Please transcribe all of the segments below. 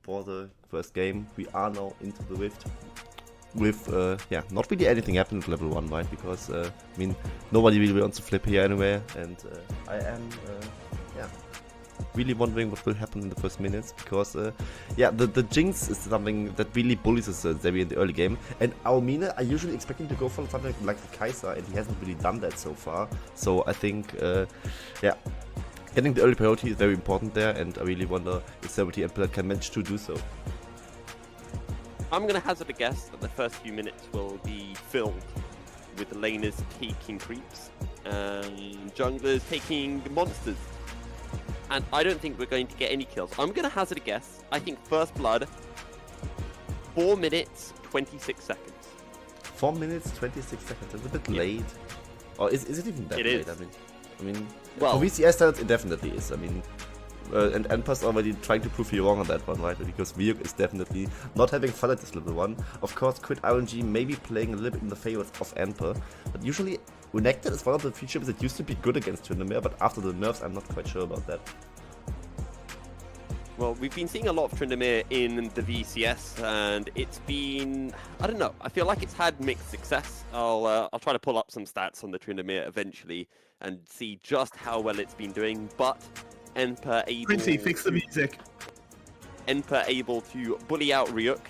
for the first game. We are now into the Rift with, not really anything happened at level 1, right? Because, I mean, nobody really wants to flip here anyway, and I am, really wondering what will happen in the first minutes, because, the Jinx is something that really bullies us Xavier in the early game, and Aomine, I usually expect him to go for something like the Kai'Sa, and he hasn't really done that so far, so I think, getting the early priority is very important there, and I really wonder if Celebrity and Pellet can manage to do so. I'm going to hazard a guess that the first few minutes will be filled with laners taking creeps and junglers taking monsters. And I don't think we're going to get any kills. I'm going to hazard a guess. I think first blood, 4 minutes, 26 seconds. 4 minutes, 26 seconds. That's a bit late. Or is it even that late? I mean, well, for VCS standards, it definitely is. I mean, and Enper's already trying to prove you wrong on that one, right? Because Vyuk is definitely not having fun at this level 1. Of course, Crit RNG may be playing a little bit in the favor of Enper, but usually Renekton is one of the features that used to be good against Tryndamere, but after the nerfs, I'm not quite sure about that. Well, we've been seeing a lot of Tryndamere in the VCS, and it's been, I don't know, I feel like it's had mixed success. I'll try to pull up some stats on the Tryndamere eventually and see just how well it's been doing, but Enper able... Quincy, fix the music. Enper able to bully out Ryuk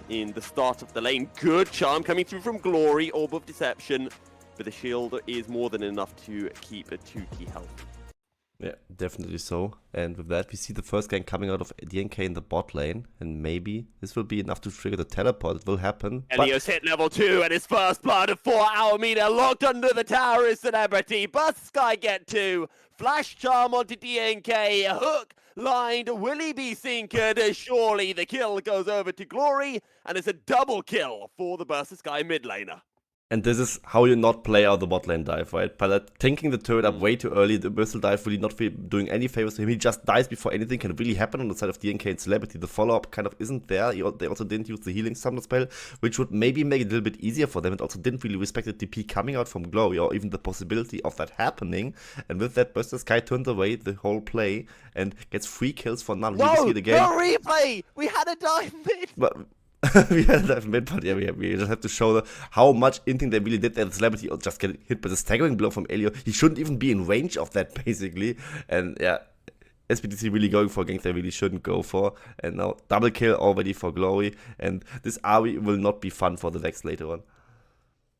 in the start of the lane. Good charm coming through from Glory, Orb of Deception, but the shield is more than enough to keep a 2T health. Yeah, definitely so. And with that, we see the first gank coming out of DNK in the bot lane, and maybe this will be enough to trigger the teleport. It will happen. Elios hit level 2 and his first blood of 4 Aomine locked under the tower is Celebrity. Bust Sky get 2. Flash charm onto DNK. Hook lined. Will he be sinkered? Surely the kill goes over to Glory, and it's a double kill for the Burst Sky mid laner. And this is how you not play out the bot lane dive, right? Pallet tanking the turret up way too early, the Bristol dive really not doing any favors to him. He just dies before anything can really happen on the side of DNK and Celebrity. The follow-up kind of isn't there. They also didn't use the healing summoner spell, which would maybe make it a little bit easier for them. It also didn't really respect the DP coming out from Glory, or even the possibility of that happening. And with that, Buster Sky turns away the whole play and gets 3 kills for none. Whoa, we see the no replay! We had a dive mid! But we had a dive mid, but yeah, we just have to show how much inting they really did there. The Celebrity just get hit by the staggering blow from Elio. He shouldn't even be in range of that, basically. And yeah, SBTC really going for a gank they really shouldn't go for. And now double kill already for Glory. And this RV will not be fun for the Vex later on.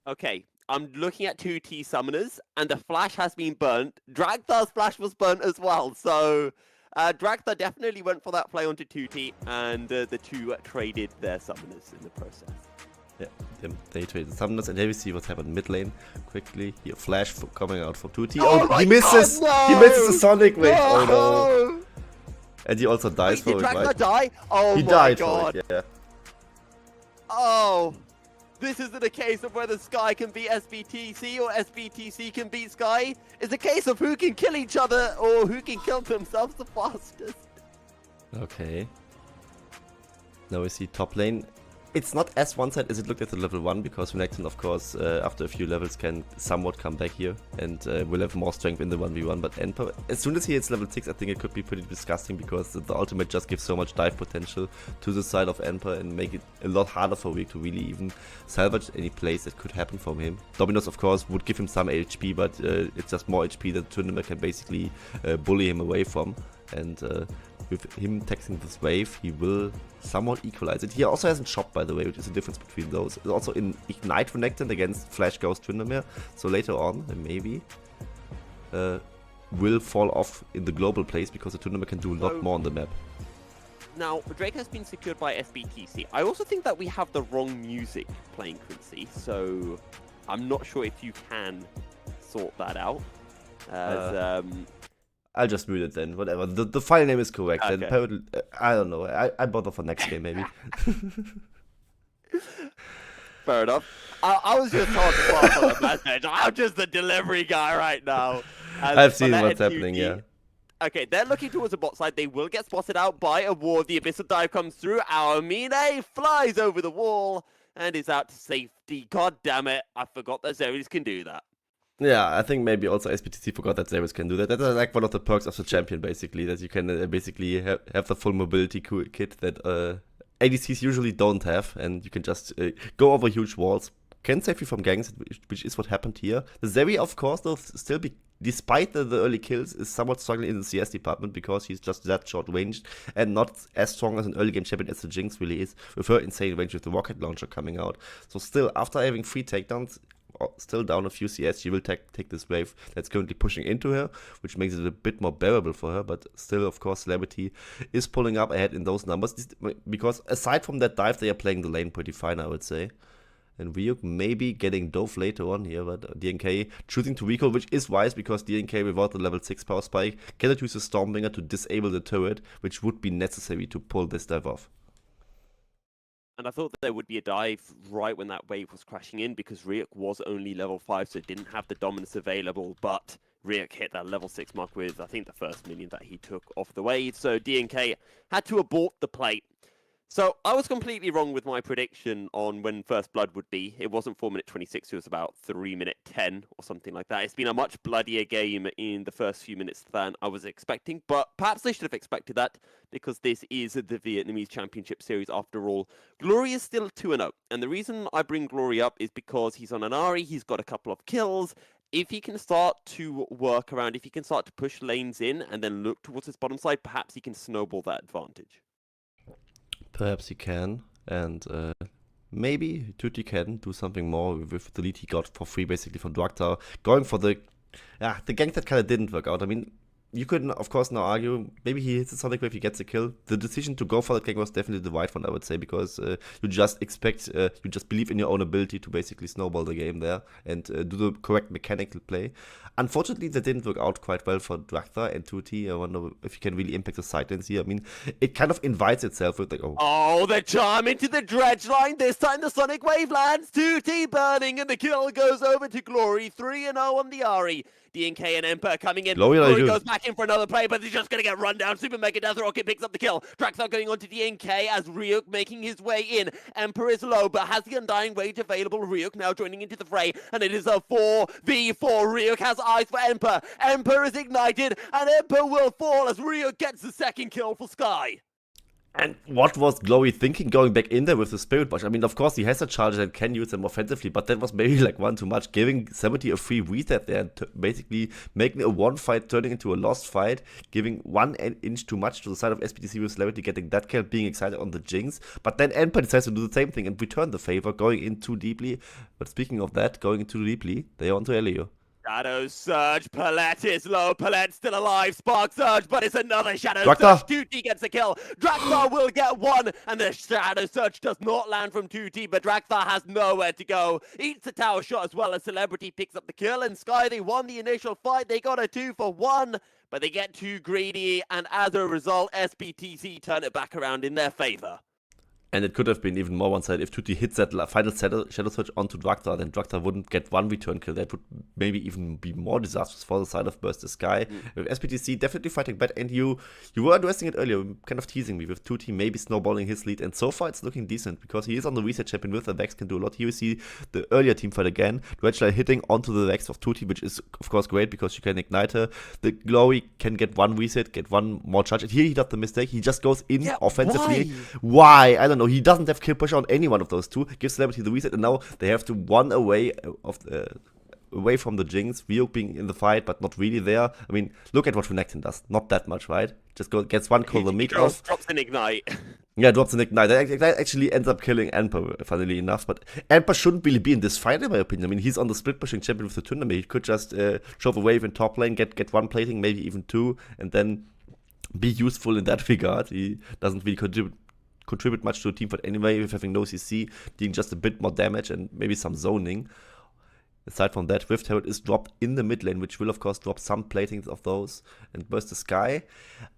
Okay, I'm looking at 2T summoners, and the flash has been burnt. Dragthar's flash was burnt as well, so... Dragthar definitely went for that play onto 2T, and the two traded their summoners in the process. Yeah, they traded summoners, and here we see what happened mid lane. Quickly, here flash coming out from 2T. Oh, he misses! God, no! He misses the Sonic wave! No! Oh no! And he also dies for it, right? Did Dragthar die? Oh he my died god! For it, yeah. Oh! This isn't a case of whether Sky can beat SBTC or SBTC can beat Sky. It's a case of who can kill each other or who can kill themselves the fastest. Okay. Now we see top lane. It's not as one-sided as it looked at the level 1, because Renekton, of course, after a few levels can somewhat come back here and will have more strength in the 1v1. But Enper, as soon as he hits level 6, I think it could be pretty disgusting, because the ultimate just gives so much dive potential to the side of Enper and make it a lot harder for Rick to really even salvage any plays that could happen from him. Dominos, of course, would give him some HP, but it's just more HP that Tryndamere can basically bully him away from. And with him taxing this wave, he will somewhat equalize it. He also hasn't shopped, by the way, which is the difference between those. It's also in Ignite Renekton against Flash Ghost Tryndamere. So later on, maybe will fall off in the global place, because the Tryndamere can do a lot more on the map. Now, Drake has been secured by SBTC. I also think that we have the wrong music playing, Quincy. So I'm not sure if you can sort that out. As, I'll just mute it then, whatever. The file name is correct. Okay. And apparently, I don't know. I bother for next game, maybe. Fair enough. I was just told to pass on a message. I'm just the delivery guy right now. I've seen what's happening, yeah. Okay, they're looking towards the bot side. They will get spotted out by a ward. The Abyssal Dive comes through. Aomine flies over the wall and is out to safety. God damn it. I forgot that Zeus can do that. Yeah, I think maybe also SBTC forgot that Zerus can do that. That's like one of the perks of the champion, basically, that you can basically have the full mobility kit that ADCs usually don't have, and you can just go over huge walls. Can save you from ganks, which is what happened here. The Zeri, of course, though, still despite the early kills, is somewhat struggling in the CS department because he's just that short ranged and not as strong as an early game champion as the Jinx really is, with her insane range with the rocket launcher coming out. So still, after having 3 takedowns, still down a few CS, she will take this wave that's currently pushing into her, which makes it a bit more bearable for her, but still, of course, Celebrity is pulling up ahead in those numbers, because aside from that dive, they are playing the lane pretty fine, I would say. And Ryuk maybe getting dove later on here, but DNK choosing to recall, which is wise because DNK without the level 6 power spike cannot use a Stormbringer to disable the turret, which would be necessary to pull this dive off. And I thought that there would be a dive right when that wave was crashing in because Ryuk was only level 5, so didn't have the dominance available, but Ryuk hit that level 6 mark with, I think, the first minion that he took off the wave, so DNK had to abort the plate. So I was completely wrong with my prediction on when First Blood would be. It wasn't 4-minute 26, it was about 3-minute 10 or something like that. It's been a much bloodier game in the first few minutes than I was expecting, but perhaps they should have expected that because this is the Vietnamese Championship Series after all. Glory is still 2-0, and the reason I bring Glory up is because he's on an Ahri, he's got a couple of kills. If he can start to work around, if he can start to push lanes in and then look towards his bottom side, perhaps he can snowball that advantage. Perhaps he can, and maybe Tutti can do something more with the lead he got for free, basically from Draktar, going for the gank that kind of didn't work out. I mean, you could, of course, now argue maybe he hits the Sonic Wave, he gets a kill. The decision to go for that gank was definitely the right one, I would say, because you just expect, you just believe in your own ability to basically snowball the game there and do the correct mechanical play. Unfortunately, that didn't work out quite well for Draktar and Tutti. I wonder if he can really impact the side lanes here. I mean, it kind of invites itself with like, oh, the charm into the dredge line. This time the Sonic Wave lands. Tutti burning, and the kill goes over to Glory. 3-0 on the Ahri. DNK and Emperor coming in. Glory goes back in for another play, but he's just going to get run down. Super Mega Death Rocket picks up the kill. Draktar going on to DNK as Ryuk making his way in. Emperor is low, but has the Undying Rage available. Ryuk now joining into the fray, and it is a 4v4. Ryuk has eyes for Emperor. Emperor is ignited, and Emperor will fall as Ryuk gets the second kill for Sky. And what was Glory thinking going back in there with the Spirit Watch? I mean, of course, he has a charge and can use them offensively, but that was maybe like one too much, giving 70 a free reset there and basically making a one fight turning into a lost fight, giving 1 inch too much to the side of SBTC with Celebrity getting that kill, being excited on the Jinx. But then Emperor decides to do the same thing and return the favor, going in too deeply. But speaking of that, going in too deeply, they are on to Elio. Shadow Surge, Palette is low, Palette still alive, Spark Surge, but it's another Shadow Surge, Tutti gets a kill, Draktar will get one, and the Shadow Surge does not land from Tutti, but Draktar has nowhere to go, eats the tower shot as well as Celebrity picks up the kill, and Sky, they won the initial fight, they got a 2-for-1, but they get too greedy, and as a result, SBTC turn it back around in their favor. And it could have been even more one-sided if Tutti hits that final Shadow Surge onto Draktar, then Draktar wouldn't get one return kill. That would maybe even be more disastrous for the side of Burst the Sky. With SBTC definitely fighting bad, and you were addressing it earlier, kind of teasing me with Tutti maybe snowballing his lead, and so far it's looking decent because he is on the reset champion with the Vex, can do a lot. Here we see the earlier team fight again, Dredgeline hitting onto the Vex of Tutti, which is of course great because you can ignite her. The Glory can get one reset, get one more charge, and here he does the mistake, he just goes in offensively. Why? I don't know. He doesn't have kill push on any one of those two. Gives Celebrity the reset, and now they have to one away away from the Jinx. Ryuk being in the fight, but not really there. I mean, look at what Renekton does. Not that much, right? Just gets one call the meat off. Drops an ignite. Yeah, drops an ignite. That actually ends up killing Emperor, funnily enough. But Emperor shouldn't really be in this fight, in my opinion. I mean, he's on the split pushing champion with the tournament. He could just shove a wave in top lane, get one plating, maybe even two, and then be useful in that regard. He doesn't really contribute much to a team fight anyway, with having no CC, doing just a bit more damage and maybe some zoning. Aside from that, Rift Herald is dropped in the mid lane, which will of course drop some platings of those, and Burst the Sky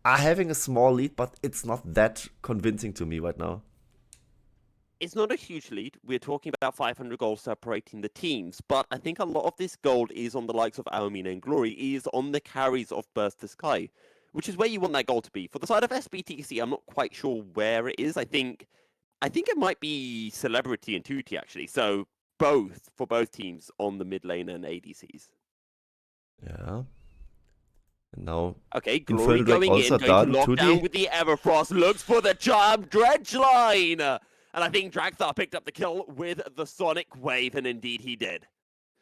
are having a small lead, but it's not that convincing to me right now. It's not a huge lead. We're talking about 500 gold separating the teams, but I think a lot of this gold is on the likes of Aomina and Glory, is on the carries of Burst the Sky, which is where you want that goal to be. For the side of SBTC, I'm not quite sure where it is. I think it might be Celebrity and Tutti, actually. So for both teams on the mid lane and ADCs. Yeah. And now Okay, Infernal Glory Drake going also in, going done. to lock down 2D. with the Everfrost, looks for the charm dredge line! And I think Dragthar picked up the kill with the Sonic Wave, and indeed he did.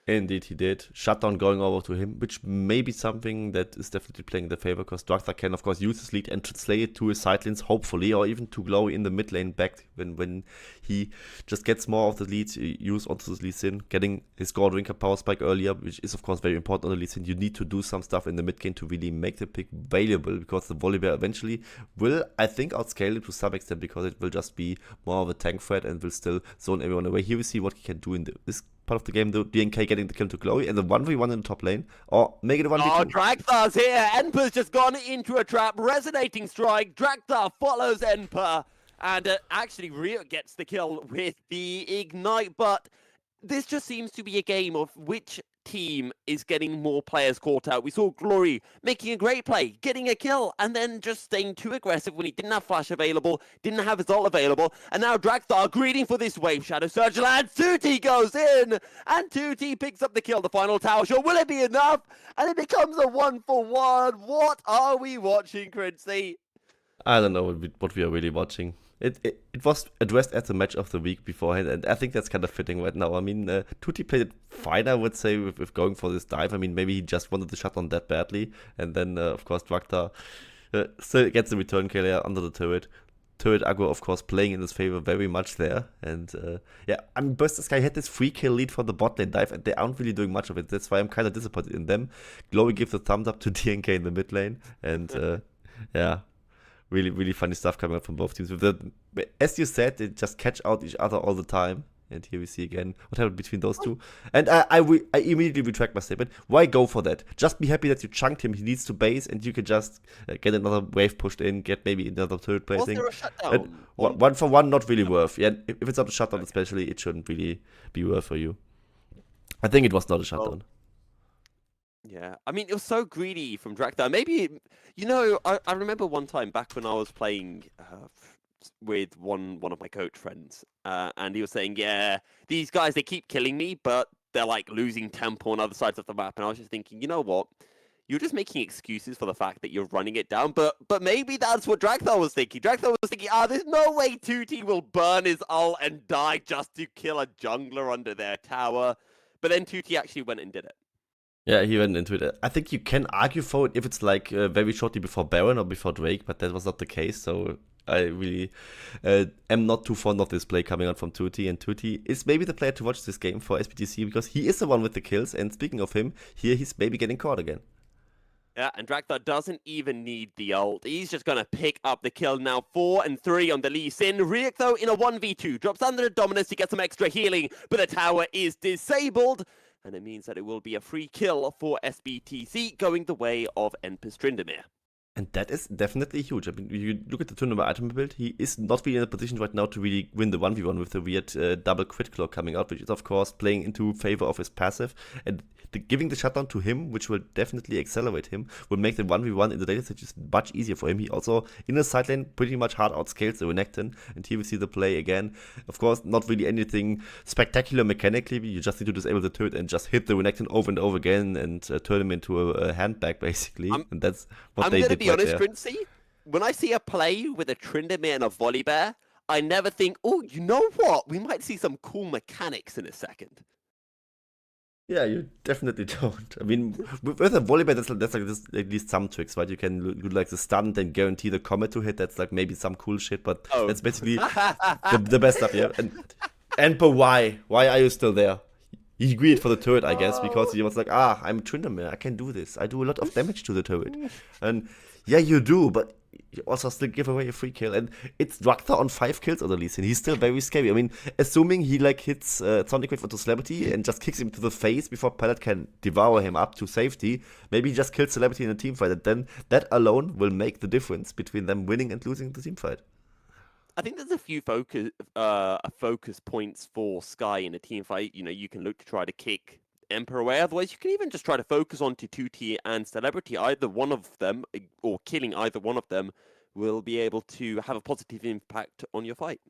Indeed, he did. Shutdown going over to him, which may be something that is definitely playing in the favor, because Dragthar can, of course, use his lead and translate it to his side lanes, hopefully, or even to Glowy in the mid lane back when he just gets more of the lead, use onto his Lee Sin, getting his God Rinker power spike earlier, which is, of course, very important on the Lee Sin. You need to do some stuff in the mid game to really make the pick valuable, because the Volibear eventually will, I think, outscale it to some extent, because it will just be more of a tank threat and will still zone everyone away. Here we see what he can do in this part of the game, though. DNK getting the kill to Glowy and the 1v1 in the top lane, or make it a 1v2. Oh, Dragthar's here. Enper's just gone into a trap. Resonating strike. Dragthar follows Enper. And actually, Rio gets the kill with the ignite. But this just seems to be a game of which team is getting more players caught out. We saw Glory making a great play, getting a kill, and then just staying too aggressive when he didn't have flash available, didn't have his ult available, and now Dragthar greeting for this wave. Shadow Surge lands, Tutti goes in, and Tutti picks up the kill. The final tower shot, will it be enough? And it becomes a 1-for-1. What are we watching, Quincy? I don't know what we are really watching. It was addressed as a match of the week beforehand, and I think that's kind of fitting right now. I mean, Tutti played it fine, I would say, with going for this dive. I mean, maybe he just wanted to shut down that badly, and then, of course, Dragthar still gets the return kill here under the turret. Turret aggro, of course, playing in his favor very much there. And yeah, I mean, Burst Sky had this free kill lead for the bot lane dive, and they aren't really doing much of it. That's why I'm kind of disappointed in them. Glowy gives a thumbs up to DNK in the mid lane, and yeah. Really, really funny stuff coming up from both teams. As you said, they just catch out each other all the time. And here we see again what happened between those two. And I immediately retract my statement. Why go for that? Just be happy that you chunked him. He needs to base, and you can just get another wave pushed in, get maybe another turret placing. Was there a shutdown? One for one, not really worth. Yeah, if it's not a shutdown, especially, it shouldn't really be worth for you. I think it was not a shutdown. Yeah, I mean, it was so greedy from Dragthar. Maybe, you know, I remember one time back when I was playing with one of my coach friends, and he was saying, yeah, these guys, they keep killing me, but they're like losing tempo on other sides of the map. And I was just thinking, you know what? You're just making excuses for the fact that you're running it down, but maybe that's what Dragthar was thinking. Dragthar was thinking, there's no way Tutti will burn his ult and die just to kill a jungler under their tower. But then Tutti actually went and did it. Yeah, he went into it. I think you can argue for it if it's like very shortly before Baron or before Drake, but that was not the case. So I really am not too fond of this play coming out from Tutti. And Tutti is maybe the player to watch this game for SBTC, because he is the one with the kills. And speaking of him, here he's maybe getting caught again. Yeah, and Dragthar doesn't even need the ult. He's just going to pick up the kill now. 4 and 3 on the Lee Sin. Riek, though, in a 1v2. Drops under the Dominus to get some extra healing, but the tower is disabled. And it means that it will be a free kill for SBTC, going the way of Enper Tryndamere. And that is definitely huge. I mean, you look at the tournament item build, he is not really in a position right now to really win the 1v1 with the weird double crit claw coming out, which is, of course, playing into favor of his passive. And giving the shutdown to him, which will definitely accelerate him, will make the 1v1 in the later stages much easier for him. He also, in the side lane, pretty much hard outscales the Renekton. And here we see the play again. Of course, not really anything spectacular mechanically. You just need to disable the turret and just hit the Renekton over and over again and turn him into a handbag, basically. And that's what they did. I'm going to be honest, Quincy. When I see a play with a Tryndamere and a Volibear, I never think, oh, you know what? We might see some cool mechanics in a second. Yeah, you definitely don't. I mean, with a Volibear, that's like this, at least some tricks, right? You can do like the stun and then guarantee the combat to hit. That's like maybe some cool shit, but that's basically the best stuff, yeah. But why? Why are you still there? He agreed for the turret, I guess, because he was like, I'm Tryndamere, I can do this. I do a lot of damage to the turret. And yeah, you do, but you also still give away a free kill. And it's Dragthar on 5 kills on the Lee Sin. He's still very scary. I mean, assuming he like hits Sonic Wave onto Celebrity and just kicks him to the face before Pallet can devour him up to safety, maybe he just kills Celebrity in a team fight. And then that alone will make the difference between them winning and losing the team fight. I think there's a few focus points for Sky in a team fight. You know, you can look to try to kick Emperor away. Otherwise, you can even just try to focus on Tutti and Celebrity. Either one of them, or killing either one of them, will be able to have a positive impact on your fight.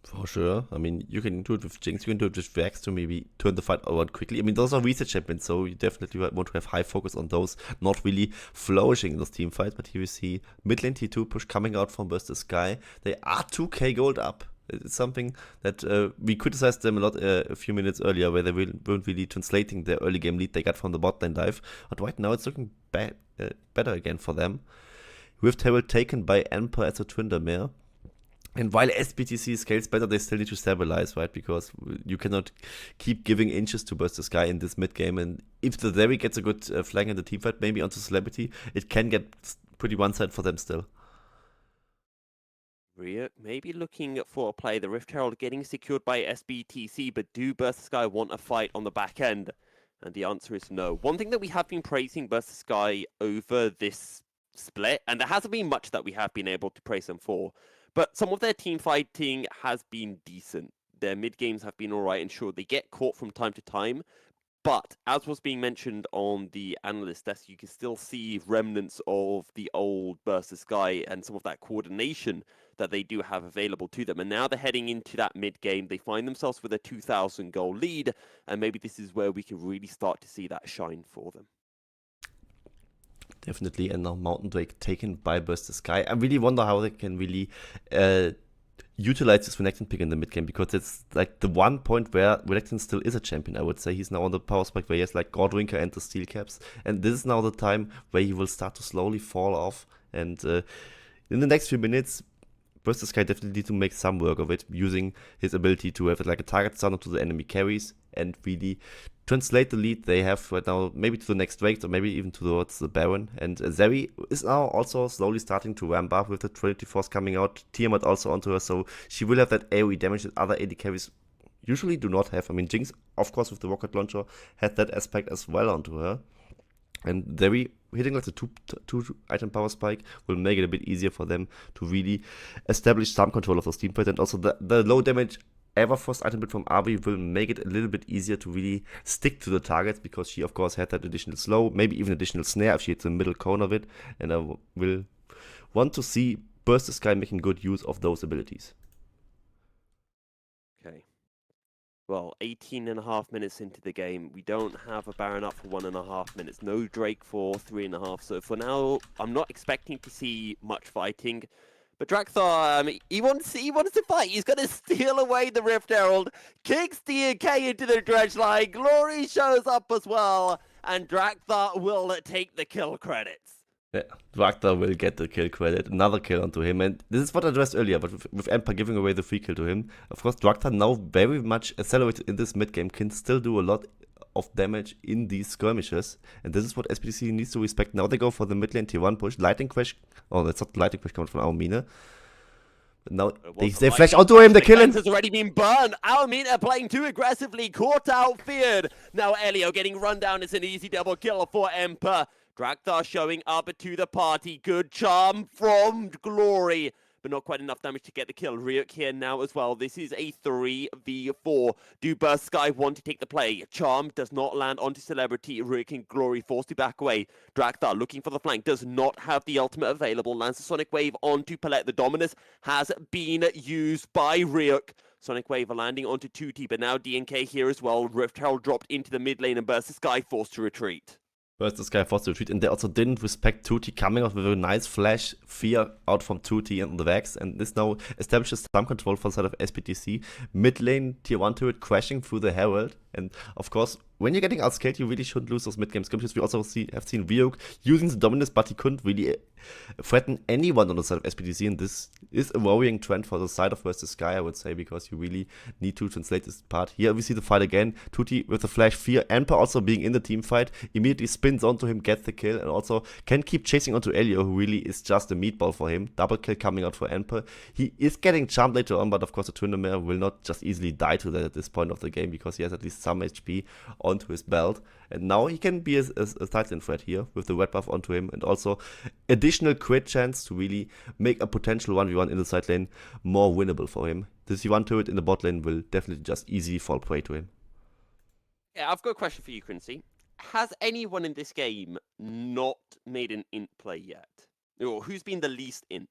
For sure. I mean, you can do it with Jinx, you can do it with Vex to maybe turn the fight around quickly. I mean, those are reset champions, so you definitely want to have high focus on those, not really flourishing in those team fights. But here we see mid lane T2 push coming out from Burst the Sky. They are 2k gold up. It's something that we criticized them a lot a few minutes earlier, where they weren't really translating their early game lead they got from the bot lane dive. But right now it's looking better again for them. Rift Herald taken by Emperor as a Twindermere. And while SBTC scales better, they still need to stabilize, right? Because you cannot keep giving inches to Burst the Sky in this mid game. And if the Zeri gets a good flank in the team fight, maybe onto Celebrity, it can get pretty one-sided for them still. Ryuk maybe looking for a play. The Rift Herald getting secured by SBTC, but do Burst the Sky want a fight on the back end? And the answer is no. One thing that we have been praising Burst the Sky over this split, and there hasn't been much that we have been able to praise them for, but some of their team fighting has been decent. Their mid games have been alright, and sure, they get caught from time to time. But as was being mentioned on the analyst desk, you can still see remnants of the old Burst the Sky and some of that coordination that they do have available to them. And now they're heading into that mid game. They find themselves with a 2,000 goal lead, and maybe this is where we can really start to see that shine for them. Definitely, and now Mountain Drake taken by Burst the Sky. I really wonder how they can really utilize this Renekton pick in the mid game, because it's like the one point where Renekton still is a champion, I would say. He's now on the power spike where he has like Godwinker and the steel caps, and this is now the time where he will start to slowly fall off. And in the next few minutes, Burst the Sky definitely need to make some work of it, using his ability to have like a target stun to the enemy carries and really translate the lead they have right now, maybe to the next Drake, or maybe even towards the Baron. And Zeri is now also slowly starting to ramp up with the Trinity Force coming out. Tiamat also onto her, so she will have that AoE damage that other AD carries usually do not have. I mean, Jinx, of course, with the rocket launcher, had that aspect as well onto her. And Zeri hitting like the two item power spike will make it a bit easier for them to really establish some control of those team fights. And also the low damage Everfrost item bit from Abi will make it a little bit easier to really stick to the targets, because she of course had that additional slow, maybe even additional snare if she hits the middle cone of it. And I will want to see Burst the Sky making good use of those abilities. Okay. Well, 18.5 minutes into the game, we don't have a Baron up for 1.5 minutes. No Drake for 3.5. So for now, I'm not expecting to see much fighting. But Drakthar, he wants to fight. He's going to steal away the Rift Herald, kicks DNK into the dredge line. Glory shows up as well, and Drakthar will take the kill credits. Yeah, Drakthar will get the kill credit, another kill onto him, and this is what I addressed earlier, but with Emperor giving away the free kill to him, of course Drakthar now very much accelerated in this mid game, can still do a lot of damage in these skirmishes, and this is what SBTC needs to respect. Now they go for the mid lane tier 1 push, Lightning Crash, oh that's not Lightning Crash coming from Aomine, but now they flash onto him, they kill him! Has already been burned. Aomine playing too aggressively, caught out, feared. Now Elio getting run down, it's an easy double kill for Emperor. Drakthar showing up to the party. Good charm from Glory, but not quite enough damage to get the kill. Ryuk here now as well. This is a 3v4. Do Burst Sky want to take the play? Charm does not land onto Celebrity. Ryuk and Glory forced to back away. Drakthar looking for the flank. Does not have the ultimate available. Lands the Sonic Wave onto Palette. The Dominus has been used by Ryuk. Sonic Wave landing onto 2T, but now DNK here as well. Rift Herald dropped into the mid lane and Burst Sky forced to retreat. Burst the Sky forced to retreat, and they also didn't respect 2T coming out with a nice flash fear out from 2T and the Vex, and this now establishes some control for the side of SBTC. Mid lane tier 1 turret crashing through the Herald, and of course, when you're getting outscaled, you really shouldn't lose those mid game skirmishes. We also have seen Ryuk using the Dominus, but he couldn't really threaten anyone on the side of SBTC, and this is a worrying trend for the side of Burst the Sky, I would say, because you really need to translate this part. Here we see the fight again, 2T with the flash fear, Emperor also being in the team fight, immediately spins onto him, gets the kill, and also can keep chasing onto Elio, who really is just a meatball for him. Double kill coming out for Emperor. He is getting charmed later on, but of course the Twindermere will not just easily die to that at this point of the game, because he has at least some HP onto his belt. And now he can be a titan threat here with the red buff onto him, and also additional crit chance to really make a potential 1v1 in the side lane more winnable for him. The C1 turret in the bot lane will definitely just easily fall prey to him. Yeah, I've got a question for you, Quincy. Has anyone in this game not made an int play yet? Or who's been the least int?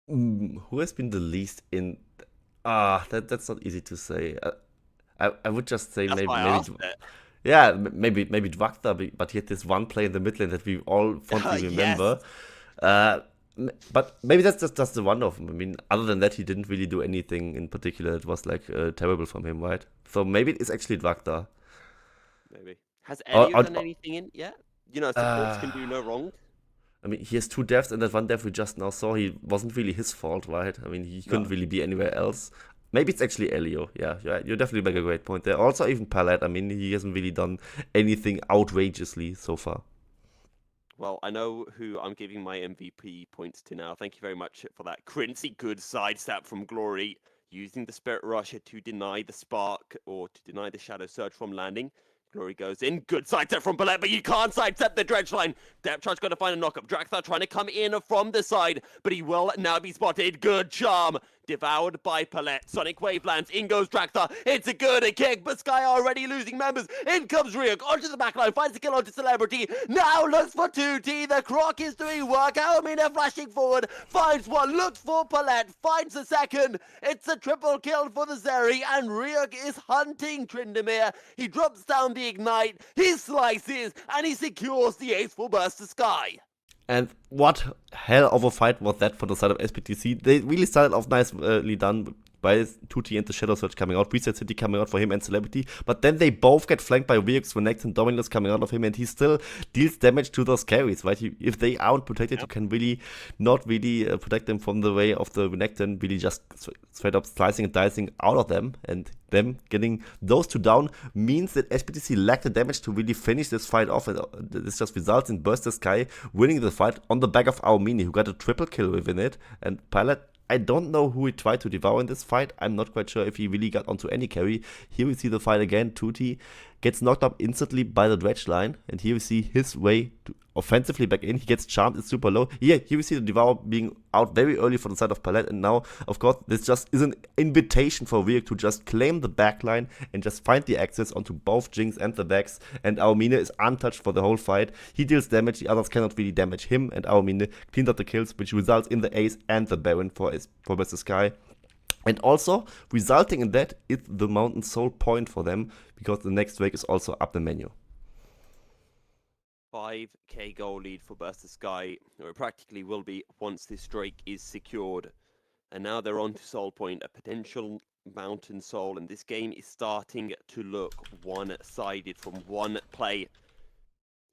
Who has been the least int? That's not easy to say. I would just say That's why I maybe asked it. yeah, maybe Dwakta, but he had this one play in the mid lane that we all fondly Yes. remember. Uh, but maybe that's just the one of them. I mean, other than that, he didn't really do anything in particular that was like terrible from him, right? So maybe it's actually Dwakta. Maybe. Has Or, Elio or, done anything in yet? You know, supports can uh, do no wrong. I mean, he has two deaths, and that one death we just now saw, he wasn't really his fault, right? I mean, he couldn't No. really be anywhere else. Maybe it's actually Elio. Yeah, you definitely make a great point there. Also, even Palette. I mean, he hasn't really done anything outrageously so far. Well, I know who I'm giving my MVP points to now. Thank you very much for that. Crincy good sidestep from Glory, using the Spirit Rusher to deny the Spark or to deny the Shadow Surge from landing. Glory goes in. Good sidestep from Ballet, but you can't sidestep the Dredge line. Depth Charge got to find a knockup. Draxthar trying to come in from the side, but he will now be spotted. Good charm. Devoured by Palette. Sonic Wave lands. In goes Draxthar. It's a good kick, but Sky already losing members. In comes Ryuk onto the backline. Finds the kill onto Celebrity. Now looks for 2T. The Croc is doing work. Aomina flashing forward. Finds one. Looks for Palette. Finds a second. It's a triple kill for the Zeri. And Ryuk is hunting Tryndamere. He drops down the Ignite. He slices. And he secures the ace for Burst to Sky. And what hell of a fight was that for the side of SBTC. They really started off nicely done by 2T and the Shadow Surge coming out, Reset City coming out for him and Celebrity, but then they both get flanked by Ryux, Renekton and Dominus coming out of him, and he still deals damage to those carries, right? If they aren't protected, you can really not really protect them from the way of the Renekton, really just straight up slicing and dicing out of them, and them getting those two down means that SBTC lacked the damage to really finish this fight off, and this just results in Burst the Sky winning the fight on the back of Aomini, who got a triple kill within it, and Pilot, I don't know who he tried to devour in this fight. I'm not quite sure if he really got onto any carry. Here we see the fight again. 2T gets knocked up instantly by the Dredge line. And here we see his way to offensively back in. He gets charmed. It's super low. Here we see the Devour being out very early for the side of Palette. And now, of course, this just is an invitation for Ryuk to just claim the backline and just find the access onto both Jinx and the Vex. And Aomine is untouched for the whole fight. He deals damage. The others cannot really damage him. And Aomine cleans up the kills, which results in the Ace and the Baron for Mr. Sky. And also, resulting in that is the Mountain Soul point for them, because the next Drake is also up the menu. 5k goal lead for Burst of Sky, or it practically will be once this Drake is secured. And now they're on to Soul Point, a potential Mountain Soul, and this game is starting to look one-sided from one play.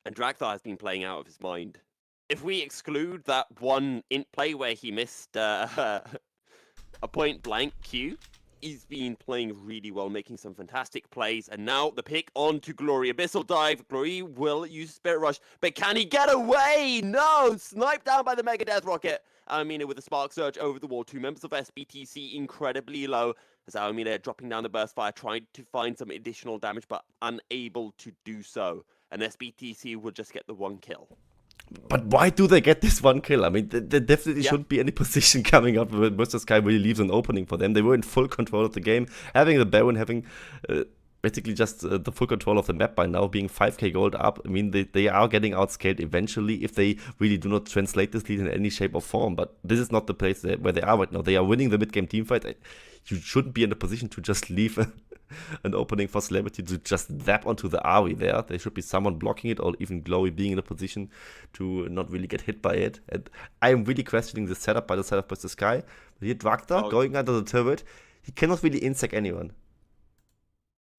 And Draxthar has been playing out of his mind. If we exclude that one int play where he missed a point-blank Q, he's been playing really well, making some fantastic plays. And now the pick on to Glory. Abyssal Dive. Glory will use Spirit Rush, but can he get away? No! Sniped down by the Mega Death Rocket. Aomina with a Spark Surge over the wall. Two members of SBTC incredibly low. As Aomina dropping down the Burst Fire, trying to find some additional damage, but unable to do so. And SBTC will just get the one kill. But why do they get this one kill? I mean, there definitely shouldn't be any position coming up when Mr. Sky really leaves an opening for them. They were in full control of the game, having the Baron, having basically just the full control of the map by now, being 5k gold up. I mean, they are getting outscaled eventually if they really do not translate this lead in any shape or form. But this is not the place where they are right now. They are winning the mid-game teamfight. You shouldn't be in a position to just leave an opening for Celebrity to just zap onto the Ari there. There should be someone blocking it, or even Glory being in a position to not really get hit by it. And I am really questioning the setup by the side of Mr. Sky. But here Dwakta going under the turret, he cannot really insect anyone.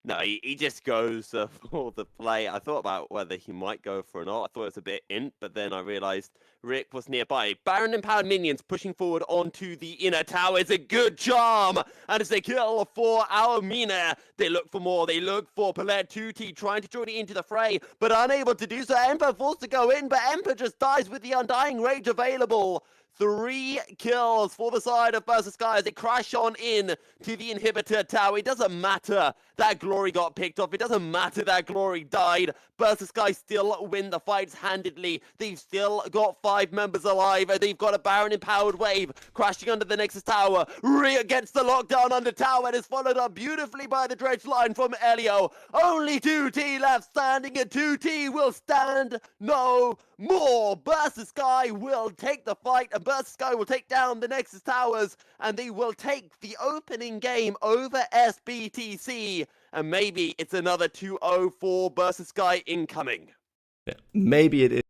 No, he just goes for the play. I thought about whether he might go for an ult. I thought it was a bit int, but then I realized Rick was nearby. Baron empowered minions pushing forward onto the inner tower. It's a good charm, and it's a kill for Aomina. They look for more. They look for Palette 2T trying to join it into the fray, but unable to do so. Emperor forced to go in, but Emperor just dies with the Undying Rage available. 3 kills for the side of Burst of Sky as they crash on in to the inhibitor tower. It doesn't matter that Glory got picked off. It doesn't matter that Glory died. Burst of Sky still win the fights handedly. They've still got 5 members alive. They've got a Baron empowered wave crashing under the Nexus tower. Rhea gets the lockdown under tower and is followed up beautifully by the dredge line from Elio. Only 2T left standing, and 2T will stand no more. Burst Sky will take the fight, and Burst Sky will take down the Nexus Towers, and they will take the opening game over SBTC. And maybe it's another 2-0 for Burst Sky incoming. Yeah, maybe it is.